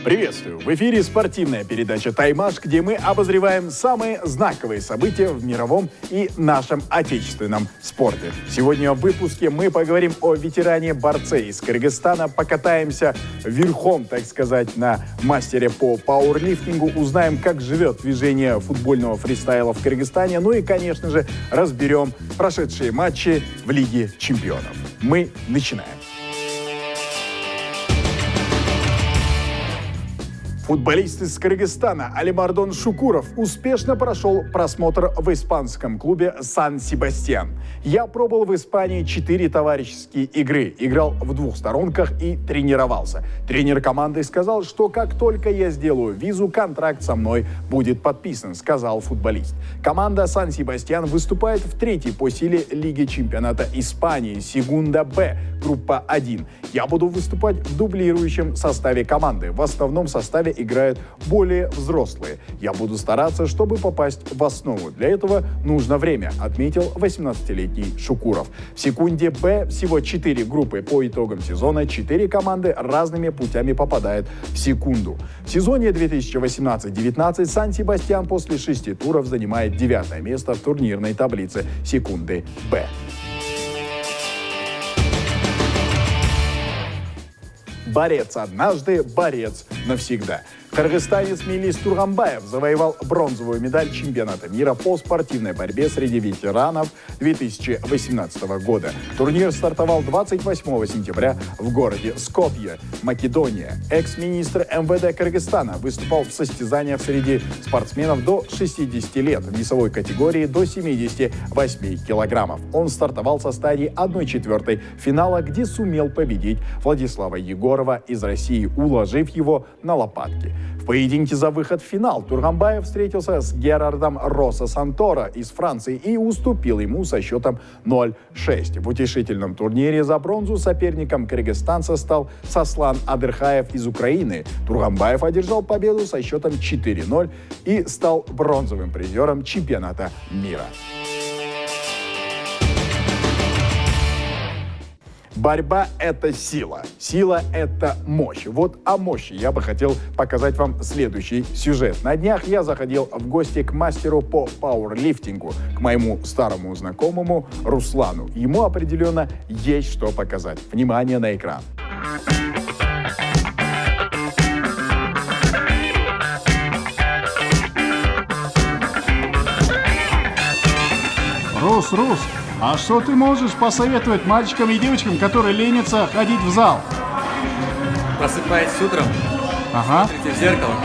Приветствую! В эфире спортивная передача «Таймаш», где мы обозреваем самые знаковые события в мировом и нашем отечественном спорте. Сегодня в выпуске мы поговорим о ветеране-борце из Кыргызстана, покатаемся верхом, так сказать, на мастере по пауэрлифтингу, узнаем, как живет движение футбольного фристайла в Кыргызстане, ну и, конечно же, разберем прошедшие матчи в Лиге чемпионов. Мы начинаем. Футболист из Кыргызстана Алимардон Шукуров успешно прошел просмотр в испанском клубе «Сан-Себастьян». Я пробыл в Испании 4 товарищеские игры, играл в 2 сторонках и тренировался. Тренер команды сказал, что как только я сделаю визу, контракт со мной будет подписан, сказал футболист. Команда «Сан-Себастьян» выступает в 3-й по силе Лиги чемпионата Испании «Сегунда Б», группа 1. Я буду выступать в дублирующем составе команды. В основном составе играют более взрослые. Я буду стараться, чтобы попасть в основу. Для этого нужно время, отметил 18-летний Шукуров. В «Секунде Б» всего 4 группы. По итогам сезона 4 команды разными путями попадают в «Секунду». В сезоне 2018-19 Сан-Себастьян после 6 туров занимает 9 место в турнирной таблице «Секунды Б». Борец однажды, борец навсегда. Кыргызстанец Милис Тургамбаев завоевал бронзовую медаль чемпионата мира по спортивной борьбе среди ветеранов 2018 года. Турнир стартовал 28 сентября в городе Скопье, Македония. Экс-министр МВД Кыргызстана выступал в состязаниях среди спортсменов до 60 лет в весовой категории до 78 килограммов. Он стартовал со стадии 1/4 финала, где сумел победить Владислава Егорова из России, уложив его на лопатки. В поединке за выход в финал Тургамбаев встретился с Герардом Росса Сантора из Франции и уступил ему со счетом 0-6. В утешительном турнире за бронзу соперником кыргызстанца стал Сослан Адырхаев из Украины. Тургамбаев одержал победу со счетом 4-0 и стал бронзовым призером чемпионата мира. Борьба – это сила. Сила – это мощь. Вот о мощи я бы хотел показать вам следующий сюжет. На днях я заходил в гости к мастеру по пауэрлифтингу, к моему старому знакомому Руслану. Ему определенно есть что показать. Внимание на экран. Рус, а что ты можешь посоветовать мальчикам и девочкам, которые ленятся ходить в зал? Просыпайтесь утром, смотрите в зеркало,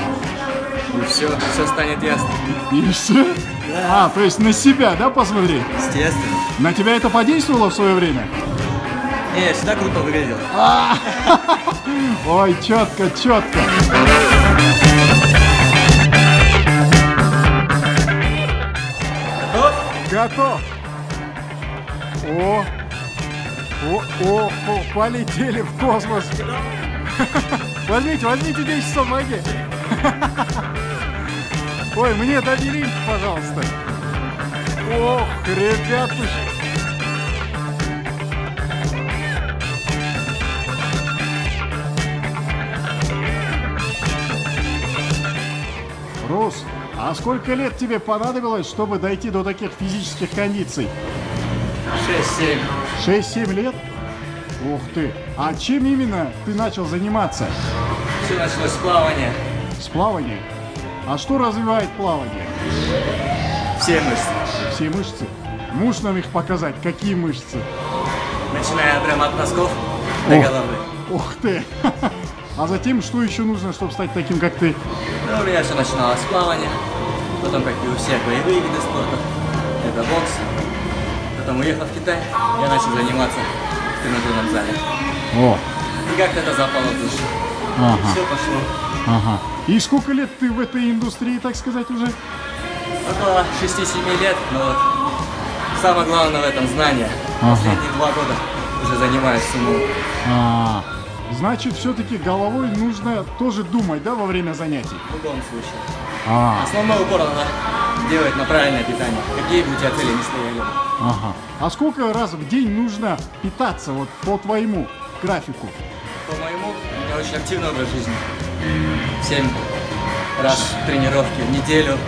и все станет ясно. И все? Да. То есть на себя, да, посмотри? Естественно. На тебя это подействовало в свое время? Не, я всегда круто выглядел. Ой, четко. Готов? О, полетели в космос. Возьмите 10 часов ноги. Ой, мне дайте линк, пожалуйста. Ох, ребятушки. Рус, а сколько лет тебе понадобилось, чтобы дойти до таких физических кондиций? 6-7. 6-7 лет? Ух ты! А чем именно ты начал заниматься? Все началось с плавания. С плавания? А что развивает плавание? Все мышцы. Все мышцы? Можешь нам их показать? Какие мышцы? Начиная прямо от носков до головы. Ух ты! А затем, что еще нужно, чтобы стать таким, как ты? Ну, у меня все начиналось с плавания. Потом, как и у всех, боевые виды спорта. Это бокс. Потом, уехав в Китай, я начал заниматься в тренажерном зале. О. И как-то это запало в душу. Все пошло. И сколько лет ты в этой индустрии, так сказать, уже? Около 6-7 лет, но вот самое главное в этом знание. Последние 2 года уже занимаюсь сумо. Значит, все-таки головой нужно тоже думать, да, во время занятий? В любом случае. Основной упор надо делать на правильное питание. Какие бы у тебя цели ни стояли. А сколько раз в день нужно питаться вот по твоему графику? По моему, у меня очень активный образ жизни. 7 раз тренировки в неделю,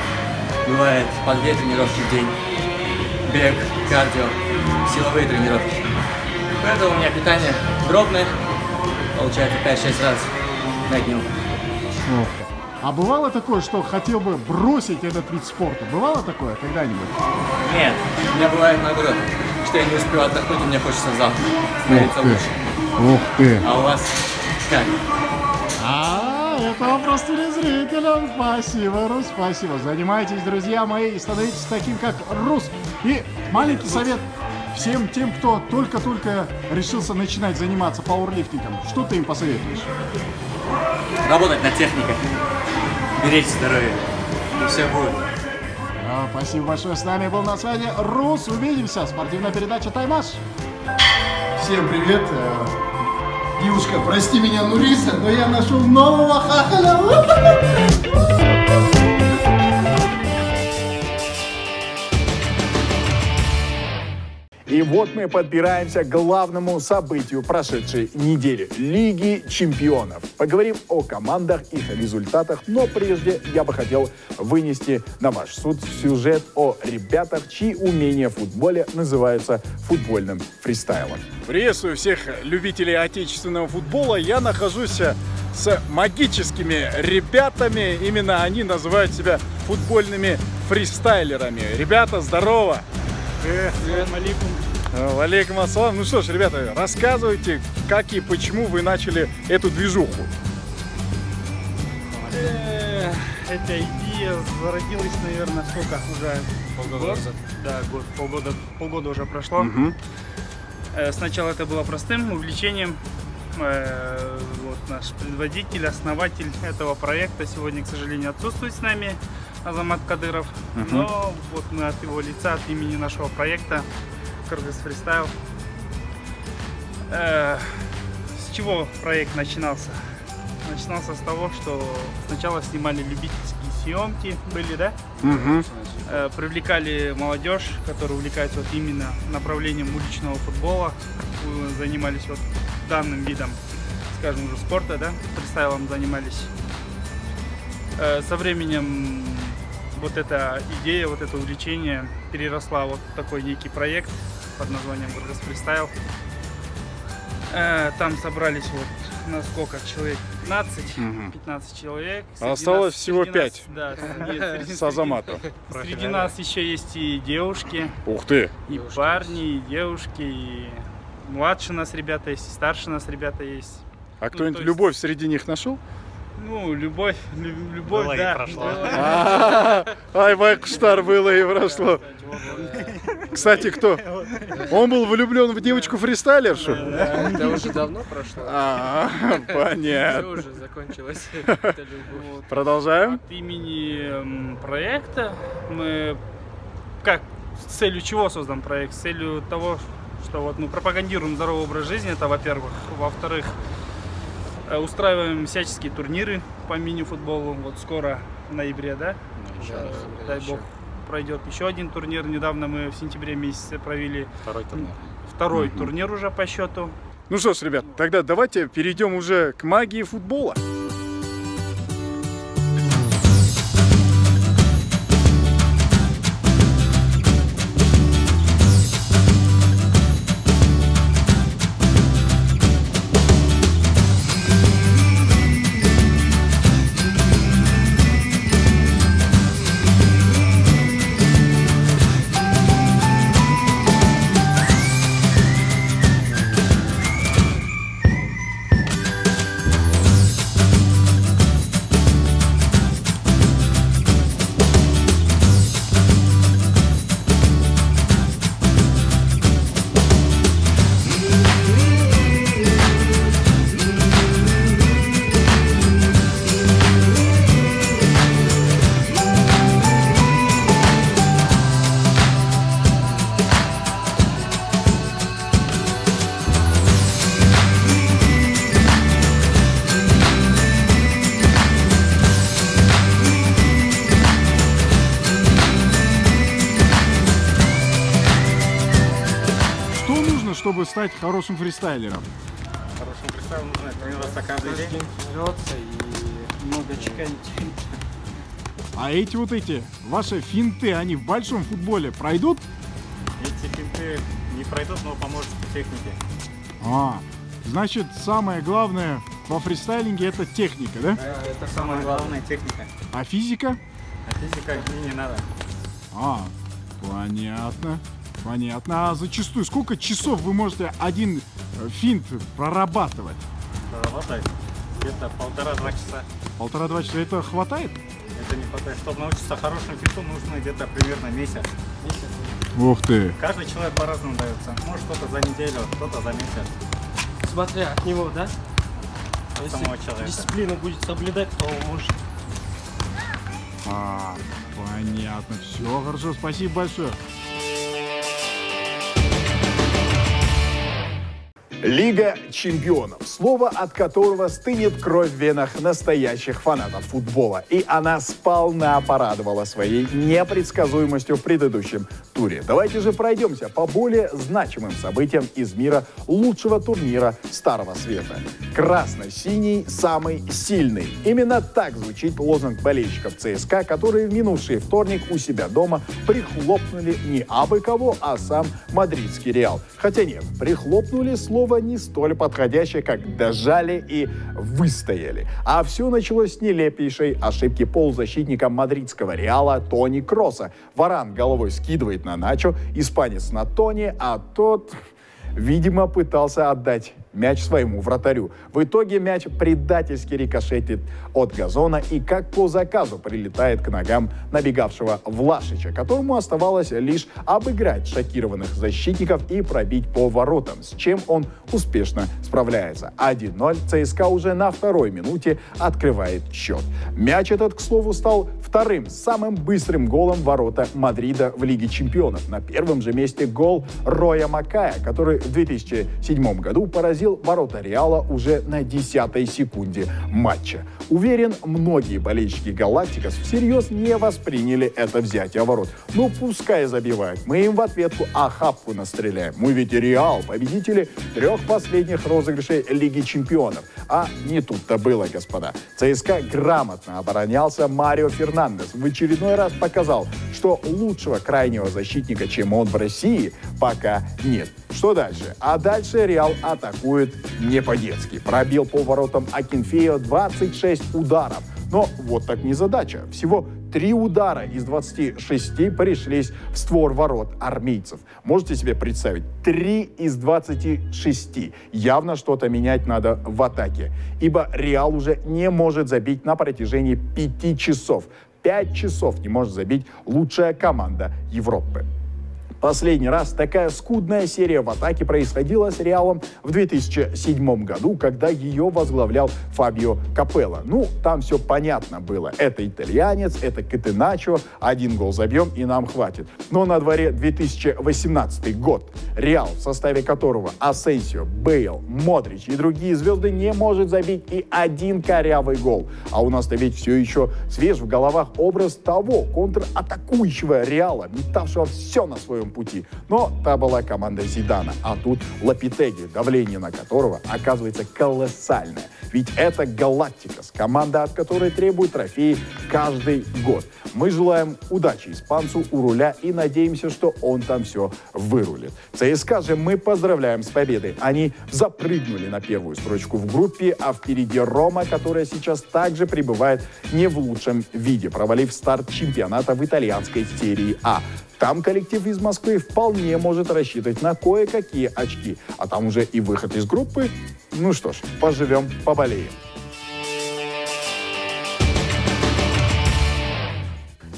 бывает по 2 тренировки в день. Бег, кардио, силовые тренировки. Поэтому у меня питание дробное, получается 5-6 раз на дню. А бывало такое, что хотел бы бросить этот вид спорта? Бывало такое когда-нибудь? Нет, у меня бывает наоборот, что я не успеваю отдохнуть, и мне хочется завтра становиться лучше. Ух ты! А у вас как? Это вопрос телезрителям. Спасибо, Рус, спасибо. Занимайтесь, друзья мои, и становитесь таким, как Рус. И маленький совет всем тем, кто только-только решился начинать заниматься пауэрлифтингом. Что ты им посоветуешь? Работать над техникой, беречь здоровье, и все будет. Спасибо большое. С нами был на связи Рус. Увидимся. Спортивная передача «Таймаш». Всем привет. Девушка, прости меня, Нуриса, но я нашел нового хахаля. И вот мы подбираемся к главному событию прошедшей недели – Лиги чемпионов. Поговорим о командах, их результатах, но прежде я бы хотел вынести на ваш суд сюжет о ребятах, чьи умения в футболе называются футбольным фристайлом. Приветствую всех любителей отечественного футбола. Я нахожусь с магическими ребятами. Именно они называют себя футбольными фристайлерами. Ребята, здорово! Привет, алейкум. Алейкум ассалам. Ну что ж, ребята, рассказывайте, как и почему вы начали эту движуху. Эта идея зародилась, наверное, сколько уже? Полгода назад. Да, полгода уже прошло. Сначала это было простым увлечением. Вот наш предводитель, основатель этого проекта сегодня, к сожалению, отсутствует с нами, Азамат Кадыров. Но вот мы от его лица, от имени нашего проекта Кыргыз Фристайл. С чего проект начинался? Начинался с того, что сначала снимали любительские съемки, были, да? Привлекали молодежь, которая увлекается вот именно направлением уличного футбола. Мы занимались вот данным видом, скажем, уже спорта, да? Фристайлом занимались. Со временем вот эта идея, вот это увлечение переросла вот в такой некий проект под названием Кыргыз Фристайл. Там собрались вот на сколько человек? 15 человек. Осталось всего 5. Да, с Азаматом. Среди нас еще есть и девушки. Ух ты! И парни, и девушки, и младше нас ребята есть, и старше нас ребята есть. А кто-нибудь любовь среди них нашел? Ну, любовь, была, да. Прошла. Ай, Байкуштар, было и прошло. Кстати, кто? Он был влюблен в девочку-фристайлершу? Да, это уже давно прошло. Понятно. Все уже закончилось. Продолжаем. От имени проекта мы, как, с целью чего создан проект? С целью того, что вот мы пропагандируем здоровый образ жизни, это во-первых. Во-вторых, устраиваем всяческие турниры по мини-футболу. Вот скоро в ноябре, да? Дай бог, пройдет еще один турнир. Недавно мы в сентябре месяце провели второй турнир уже по счету. Ну что ж, ребят, тогда давайте перейдем уже к магии футбола. Чтобы стать хорошим фристайлером? Хорошим составу нужно тренироваться каждый день. Тренироваться и много чеканить. А эти ваши финты, они в большом футболе пройдут? Эти финты не пройдут, но поможет по технике. Значит, самое главное во фристайлинге это техника, да? Это самая главная техника. А физика? А физика не надо. Понятно. А зачастую сколько часов вы можете один финт прорабатывать? Проработать где-то 1,5-2 часа. 1,5-2 часа это хватает? Это не хватает. Чтобы научиться хорошему финту, нужно где-то примерно месяц. Ух ты! Каждый человек по-разному дается. Может, кто-то за неделю, кто-то за месяц. Смотря от него, да? От самого человека. Дисциплину будет соблюдать, то может. Понятно. Все хорошо, спасибо большое. Лига чемпионов. Слово, от которого стынет кровь в венах настоящих фанатов футбола. И она сполна порадовала своей непредсказуемостью в предыдущем туре. Давайте же пройдемся по более значимым событиям из мира лучшего турнира Старого Света. Красно-синий самый сильный. Именно так звучит лозунг болельщиков ЦСКА, которые в минувший вторник у себя дома прихлопнули не абы кого, а сам мадридский Реал. Хотя нет, прихлопнули слово не столь подходящее, как дожали и выстояли. А все началось с нелепейшей ошибки полузащитника мадридского Реала Тони Кросса. Варан головой скидывает на Начо, испанец на Тони, а тот, видимо, пытался отдать мяч своему вратарю. В итоге мяч предательски рикошетит от газона и как по заказу прилетает к ногам набегавшего Влашича, которому оставалось лишь обыграть шокированных защитников и пробить по воротам, с чем он успешно справляется. 1-0 ЦСКА уже на второй минуте открывает счет. Мяч этот, к слову, стал вторым самым быстрым голом в ворота Мадрида в Лиге чемпионов. На первом же месте гол Роя Макая, который в 2007 году поразил ворота Реала уже на 10-й секунде матча. Уверен, многие болельщики Галактикос всерьез не восприняли это взятие ворот. Ну, пускай забивают. Мы им в ответку охапку настреляем. Мы ведь Реал, победители 3 последних розыгрышей Лиги чемпионов. А не тут-то было, господа. ЦСКА грамотно оборонялся. Марио Фернандес в очередной раз показал, что лучшего крайнего защитника, чем он в России, пока нет. Что дальше? А дальше Реал атакует не по-детски. Пробил по воротам Акинфео 26 ударов. Но вот так не задача. Всего 3 удара из 26 пришлись в створ ворот армейцев. Можете себе представить? 3 из 26. Явно что-то менять надо в атаке. Ибо Реал уже не может забить на протяжении 5 часов. 5 часов не может забить лучшая команда Европы. Последний раз такая скудная серия в атаке происходила с Реалом в 2007 году, когда ее возглавлял Фабио Капелло. Ну, там все понятно было. Это итальянец, это Катеначо, 1 гол забьем и нам хватит. Но на дворе 2018 год. Реал, в составе которого Асенсио, Бейл, Модрич и другие звезды, не может забить и 1 корявый гол. А у нас-то ведь все еще свеж в головах образ того контратакующего Реала, метавшего все на своем пути. Но та была команда Зидана, а тут Лопетеги, давление на которого оказывается колоссальное. Ведь это Галактикос, команда, от которой требует трофеи каждый год. Мы желаем удачи испанцу у руля и надеемся, что он там все вырулит. ЦСКА же мы поздравляем с победой. Они запрыгнули на первую строчку в группе, а впереди Рома, которая сейчас также пребывает не в лучшем виде, провалив старт чемпионата в итальянской серии А. Там коллектив из Москвы вполне может рассчитывать на кое-какие очки. А там уже и выход из группы. Ну что ж, поживем, поболеем.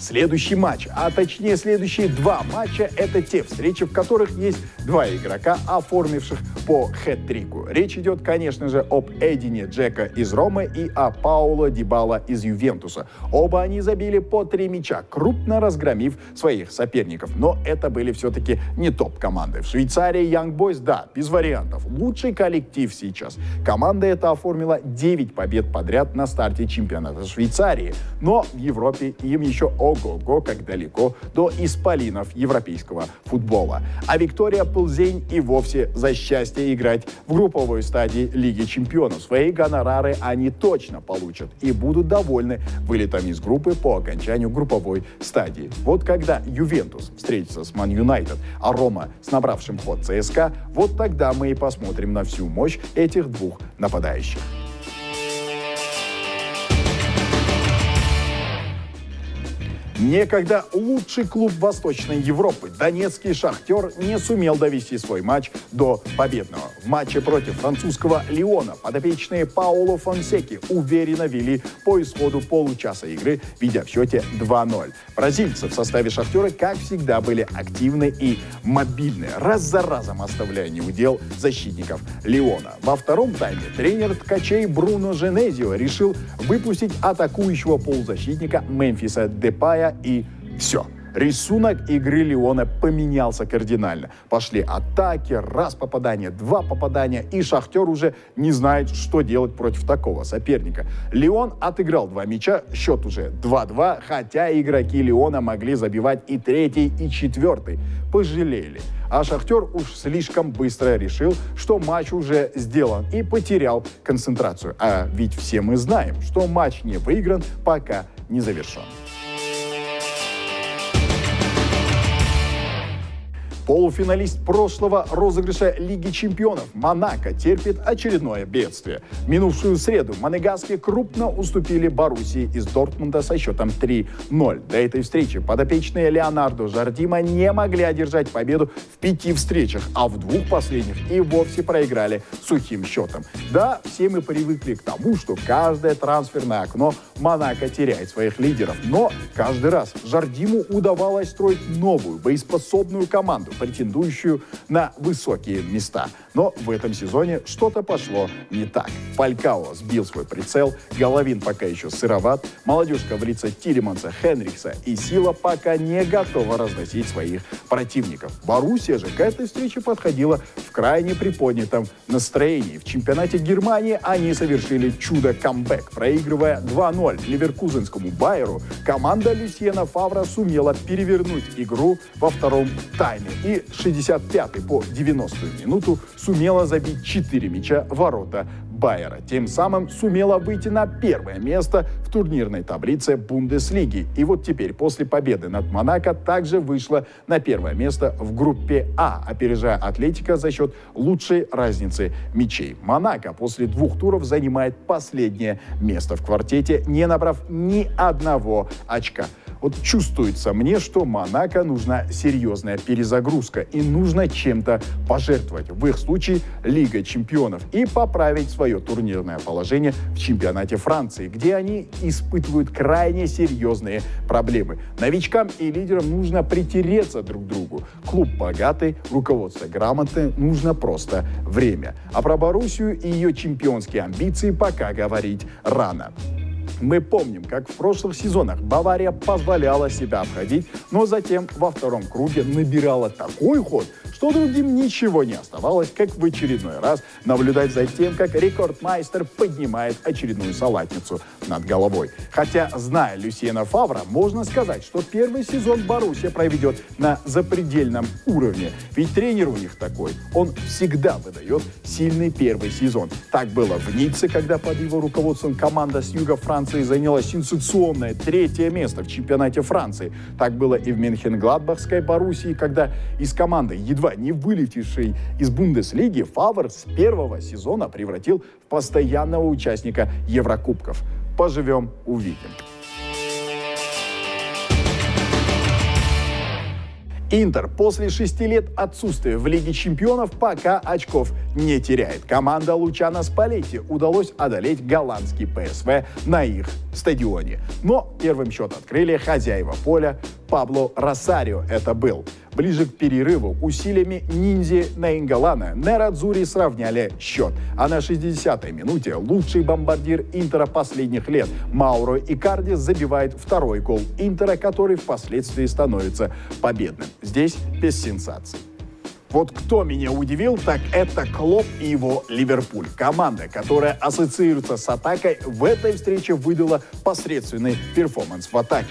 Следующий матч, а точнее следующие 2 матча, это те встречи, в которых есть 2 игрока, оформивших по хэт-трику. Речь идет, конечно же, об Эдине Джека из Ромы и о Пауло Дибала из Ювентуса. Оба они забили по 3 мяча, крупно разгромив своих соперников. Но это были все-таки не топ-команды. В Швейцарии Young Boys, да, без вариантов. Лучший коллектив сейчас. Команда эта оформила 9 побед подряд на старте чемпионата Швейцарии. Но в Европе им еще ого-го, как далеко до исполинов европейского футбола. А Виктория Плзень и вовсе за счастье счастье играть в групповой стадии Лиги Чемпионов. Свои гонорары они точно получат и будут довольны вылетом из группы по окончанию групповой стадии. Вот когда Ювентус встретится с Ман Юнайтед, а Рома с набравшим ход ЦСКА, вот тогда мы и посмотрим на всю мощь этих двух нападающих. Некогда лучший клуб Восточной Европы, донецкий «Шахтер», не сумел довести свой матч до победного. В матче против французского «Лиона» подопечные Паоло Фонсеки уверенно вели по исходу получаса игры, ведя в счете 2-0. Бразильцы в составе «Шахтера», как всегда, были активны и мобильны, раз за разом оставляя неудел защитников «Лиона». Во втором тайме тренер ткачей Бруно Женезио решил выпустить атакующего полузащитника Мемфиса Депая, и все. Рисунок игры Лиона поменялся кардинально. Пошли атаки, раз попадание, два попадания, и «Шахтер» уже не знает, что делать против такого соперника. Лион отыграл 2 мяча, счет уже 2-2, хотя игроки Лиона могли забивать и третий, и четвертый. Пожалели. А «Шахтер» уж слишком быстро решил, что матч уже сделан, и потерял концентрацию. А ведь все мы знаем, что матч не выигран, пока не завершен. Полуфиналист прошлого розыгрыша Лиги Чемпионов Монако терпит очередное бедствие. В минувшую среду монегаски крупно уступили Боруссии из Дортмунда со счетом 3-0. До этой встречи подопечные Леонардо Жардима не могли одержать победу в 5 встречах, а в 2 последних и вовсе проиграли сухим счетом. Да, все мы привыкли к тому, что каждое трансферное окно Монако теряет своих лидеров, но каждый раз Жардиму удавалось строить новую, боеспособную команду, претендующую на высокие места. Но в этом сезоне что-то пошло не так. Фалькао сбил свой прицел, Головин пока еще сыроват, молодежка в лице Тилеманса, Хенрикса и Сила пока не готова разносить своих противников. Боруссия же к этой встрече подходила в крайне приподнятом настроении. В чемпионате Германии они совершили чудо-камбэк. Проигрывая 2-0 ливеркузенскому Байеру, команда Люсьена Фавра сумела перевернуть игру во втором тайме и с 65-й по 90-ю минуту сумела забить 4 мяча в ворота Байера. Тем самым сумела выйти на первое место в турнирной таблице Бундеслиги. И вот теперь, после победы над Монако, также вышла на первое место в группе А, опережая Атлетико за счет лучшей разницы мячей. Монако после 2 туров занимает последнее место в квартете, не набрав ни одного очка. Вот чувствуется мне, что Монако нужна серьезная перезагрузка и нужно чем-то пожертвовать. В их случае Лига Чемпионов, и поправить свое турнирное положение в чемпионате Франции, где они испытывают крайне серьезные проблемы. Новичкам и лидерам нужно притереться друг к другу. Клуб богатый, руководство грамотное, нужно просто время. А про Боруссию и ее чемпионские амбиции пока говорить рано. Мы помним, как в прошлых сезонах Бавария позволяла себя обходить, но затем во втором круге набирала такой ход, что другим ничего не оставалось, как в очередной раз наблюдать за тем, как рекордмайстер поднимает очередную салатницу над головой. Хотя, зная Люсьена Фавра, можно сказать, что первый сезон Боруссия проведет на запредельном уровне. Ведь тренер у них такой, он всегда выдает сильный первый сезон. Так было в Ницце, когда под его руководством команда с юга Франции заняла сенсационное 3-е место в чемпионате Франции. Так было и в Мюнхен-Гладбахской Боруссии, когда из команды, едва не вылетевшей из Бундеслиги, Фавр с первого сезона превратил в постоянного участника Еврокубков. Поживем, увидим. Интер после 6 лет отсутствия в Лиге Чемпионов пока очков не теряет. Команда Лучано Спалетти удалось одолеть голландский ПСВ на их стадионе. Но первым счет открыли хозяева поля. Пабло Росарио это был. Ближе к перерыву усилиями Ниндзи Наингалана Нерадзури сравняли счет. А на 60-й минуте лучший бомбардир Интера последних лет Мауро Икарди забивает второй гол Интера, который впоследствии становится победным. Здесь без сенсаций. Вот кто меня удивил, так это Клоп и его Ливерпуль. Команда, которая ассоциируется с атакой, в этой встрече выдала посредственный перформанс в атаке.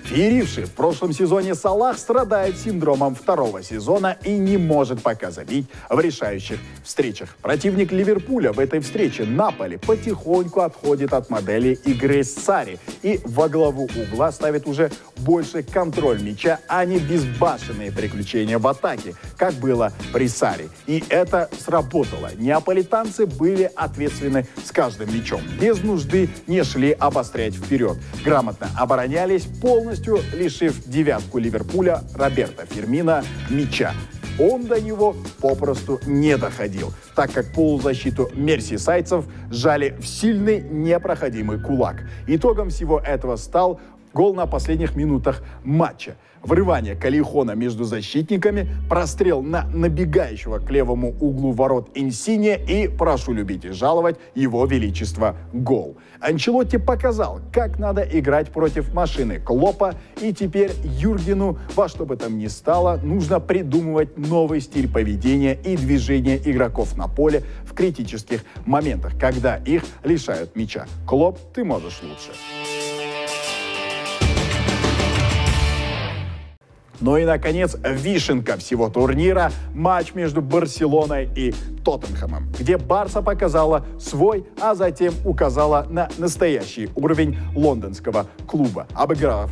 Фееривший в прошлом сезоне Салах страдает синдромом второго сезона и не может пока забить в решающих встречах. Противник Ливерпуля в этой встрече, Наполи, потихоньку отходит от модели игры с Сарри и во главу угла ставит уже больше контроль мяча, а не безбашенные приключения в атаке, как было при Сарри. И это сработало. Неаполитанцы были ответственны с каждым мячом. Без нужды не шли обострять вперед. Грамотно оборонялись, полностью лишив девятку Ливерпуля Роберто Фирмино мяча. Он до него попросту не доходил, так как полузащиту мерсисайдцев сжали в сильный непроходимый кулак. Итогом всего этого стал гол на последних минутах матча. Врывание Каллихона между защитниками, прострел на набегающего к левому углу ворот Инсинье и, прошу любить и жаловать, его величество гол. Анчелотти показал, как надо играть против машины Клопа, и теперь Юргену, во что бы там ни стало, нужно придумывать новый стиль поведения и движения игроков на поле в критических моментах, когда их лишают мяча. Клоп, ты можешь лучше. Ну и, наконец, вишенка всего турнира – матч между Барселоной и Тоттенхэмом, где Барса показала свой, а затем указала на настоящий уровень лондонского клуба, обыграв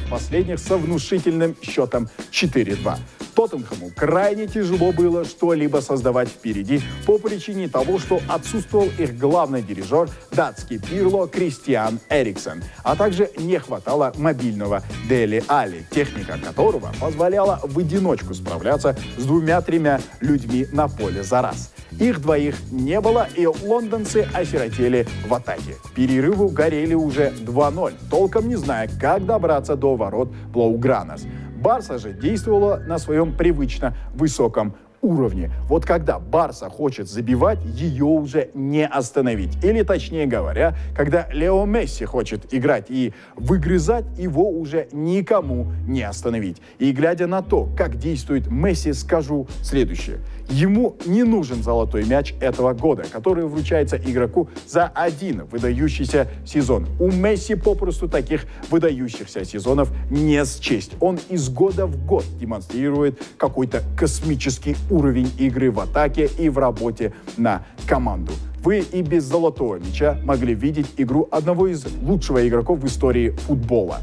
последних со внушительным счетом 4-2. Тоттенхэму крайне тяжело было что-либо создавать впереди по причине того, что отсутствовал их главный дирижер, датский Пирло Кристиан Эриксен, а также не хватало мобильного Дели Алли, техника которого позволяла в одиночку справляться с 2-3 людьми на поле за раз. Их двоих не было, и лондонцы осиротели в атаке. К перерыву горели уже 2-0, толком не зная, как добраться до ворот Блаугранас. Барса же действовала на своем привычно высоком уровне. Вот когда Барса хочет забивать, ее уже не остановить. Или, точнее говоря, когда Лео Месси хочет играть и выгрызать, его уже никому не остановить. И глядя на то, как действует Месси, скажу следующее. Ему не нужен золотой мяч этого года, который вручается игроку за один выдающийся сезон. У Месси попросту таких выдающихся сезонов не счесть. Он из года в год демонстрирует какой-то космический уровень игры в атаке и в работе на команду. Вы и без золотого мяча могли видеть игру одного из лучших игроков в истории футбола.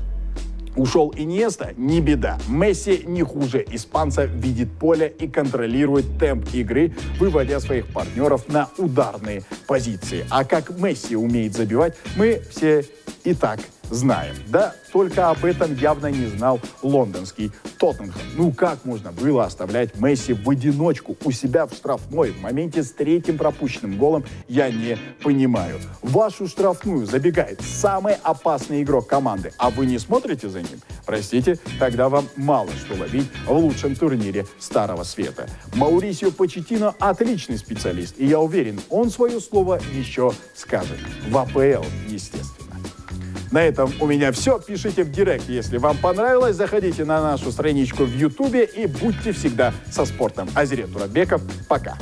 Ушел Иньеста – не беда. Месси не хуже испанца видит поле и контролирует темп игры, выводя своих партнеров на ударные позиции. А как Месси умеет забивать, мы все и так знаем. Да, только об этом явно не знал лондонский Тоттенхэм. Ну как можно было оставлять Месси в одиночку у себя в штрафной в моменте с третьим пропущенным голом, я не понимаю. В вашу штрафную забегает самый опасный игрок команды, а вы не смотрите за ним? Простите, тогда вам мало что ловить в лучшем турнире Старого Света. Маурисио Почеттино отличный специалист, и я уверен, он свое слово еще скажет. В АПЛ, естественно. На этом у меня все. Пишите в директ, если вам понравилось. Заходите на нашу страничку в Ютубе и будьте всегда со спортом. Азирет Туратбеков. Пока.